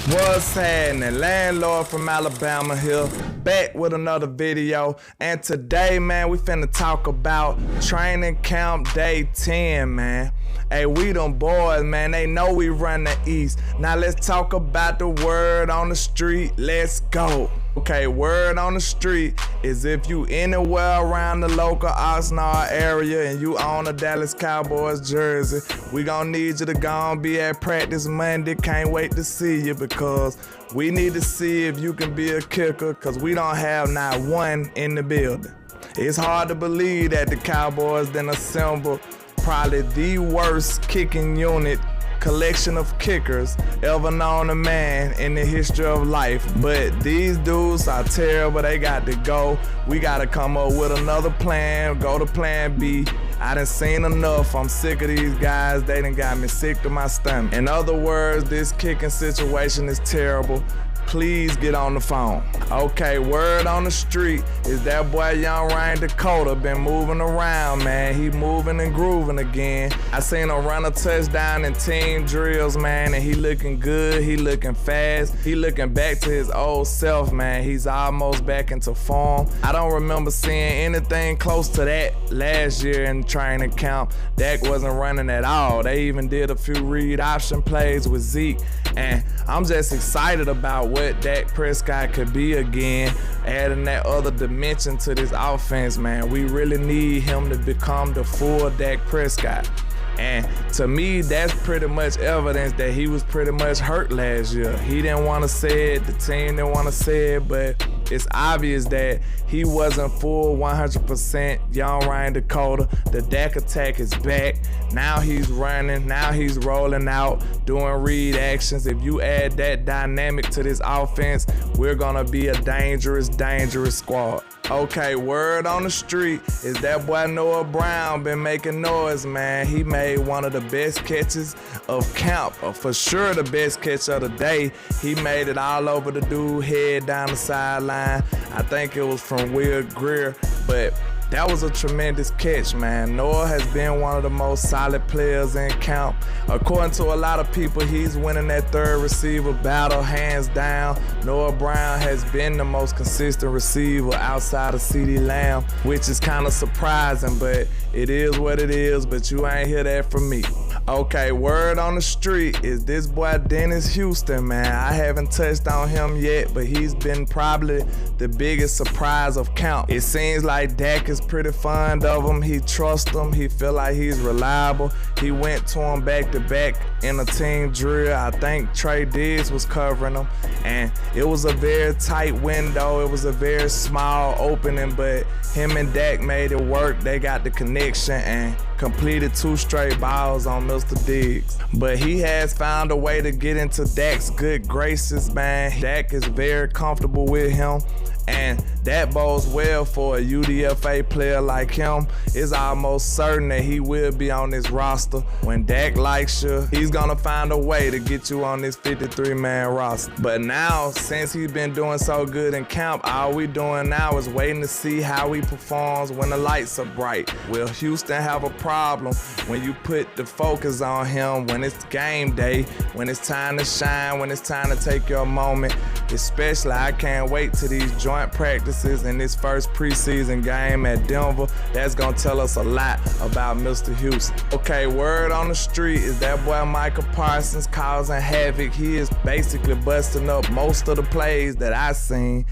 What's happening? Landlord from Alabama here, back with another video. And today, man, we finna talk about training camp day 10, man. Hey, we them boys, man, they know we run the East. Now let's talk about the word on the street. Let's go. Okay, word on the street is if you anywhere around the local Oxnard area and you own a Dallas Cowboys jersey, we gonna need you to go and be at practice Monday. Can't wait to see you because we need to see if you can be a kicker because we don't have not one in the building. It's hard to believe that the Cowboys then assemble probably the worst kicking unit collection of kickers ever known to man in the history of life. But these dudes are terrible. They got to go. We got to come up with another plan, go to plan B. I done seen enough. I'm sick of these guys. They done got me sick to my stomach. In other words, this kicking situation is terrible. Please get on the phone. Okay, word on the street is that boy Young Ryan Dakota been moving around, man. He moving and grooving again. I seen him run a touchdown in team drills, man, and he looking good. He looking fast. He looking back to his old self, man. He's almost back into form. I don't remember seeing anything close to that last year in training camp. Dak wasn't running at all. They even did a few read option plays with Zeke, and I'm just excited about what Dak Prescott could be again, adding that other dimension to this offense, man. We really need him to become the full Dak Prescott. And to me, that's pretty much evidence that he was pretty much hurt last year. He didn't want to say it, the team didn't want to say it, but it's obvious that he wasn't full 100% Young Ryan Dakota. The Dak attack is back. Now he's running, now he's rolling out, doing read actions. If you add that dynamic to this offense, we're gonna be a dangerous, dangerous squad. Okay, word on the street is that boy Noah Brown been making noise, man. He made one of the best catches of camp, or for sure the best catch of the day. He made it all over the dude head down the sideline. I think it was from Will Greer, but that was a tremendous catch, man. Noah has been one of the most solid players in camp. According to a lot of people, he's winning that third receiver battle hands down. Noah Brown has been the most consistent receiver outside of CeeDee Lamb, which is kind of surprising, but it is what it is, but you ain't hear that from me. Okay, word on the street is this boy Dennis Houston, man. I haven't touched on him yet, but he's been probably the biggest surprise of camp. It seems like Dak is pretty fond of him. He trusts him. He feel like he's reliable. He went to him back to back in a team drill. I think Trey Diggs was covering him, and it was a very tight window. It was a very small opening, but him and Dak made it work. They got the connection and completed 2 straight balls on Mr. Diggs. But he has found a way to get into Dak's good graces, man. Dak is very comfortable with him, and that bodes well for a UDFA player like him. It's almost certain that he will be on this roster. When Dak likes you, he's gonna find a way to get you on this 53-man roster. But now, since he's been doing so good in camp, all we doing now is waiting to see how he performs when the lights are bright. Will Houston have a problem when you put the focus on him when it's game day, when it's time to shine, when it's time to take your moment? Especially, I can't wait to these joint practices in this first preseason game at Denver. That's gonna tell us a lot about Mr. Houston. Okay, word on the street is that boy Micah Parsons causing havoc. He is basically busting up most of the plays that I seen.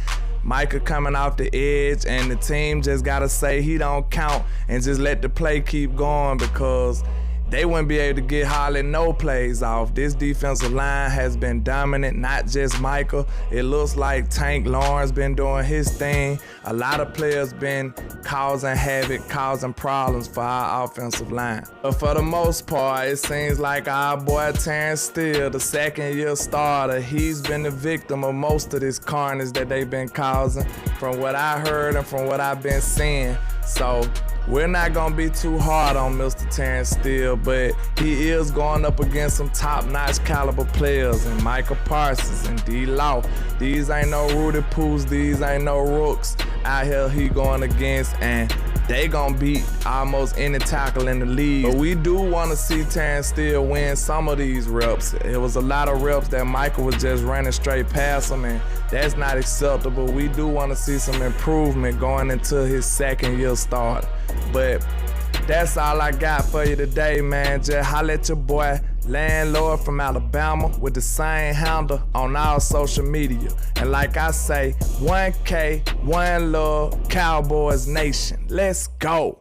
Micah coming off the edge, and the team just gotta say he don't count and just let the play keep going because they wouldn't be able to get hardly no plays off. This defensive line has been dominant, not just Micah. It looks like Tank Lawrence been doing his thing. A lot of players been causing havoc, causing problems for our offensive line. But for the most part, it seems like our boy Terrence Steele, the second-year starter, he's been the victim of most of this carnage that they've been causing, from what I heard and from what I've been seeing. So we're not going to be too hard on Mr. Terrence Steele, but he is going up against some top-notch caliber players, and Micah Parsons and D-Law. These ain't no Rudy Poos, these ain't no rooks out here he going against, and they gonna beat almost any tackle in the league. But we do want to see Terrence Steele win some of these reps. It was a lot of reps that Micah was just running straight past him, and that's not acceptable. We do want to see some improvement going into his second year start. But that's all I got for you today, man. Just holla at your boy, Landlord from Alabama, with the same handle on all social media. And like I say, 1K, one love, Cowboys Nation. Let's go.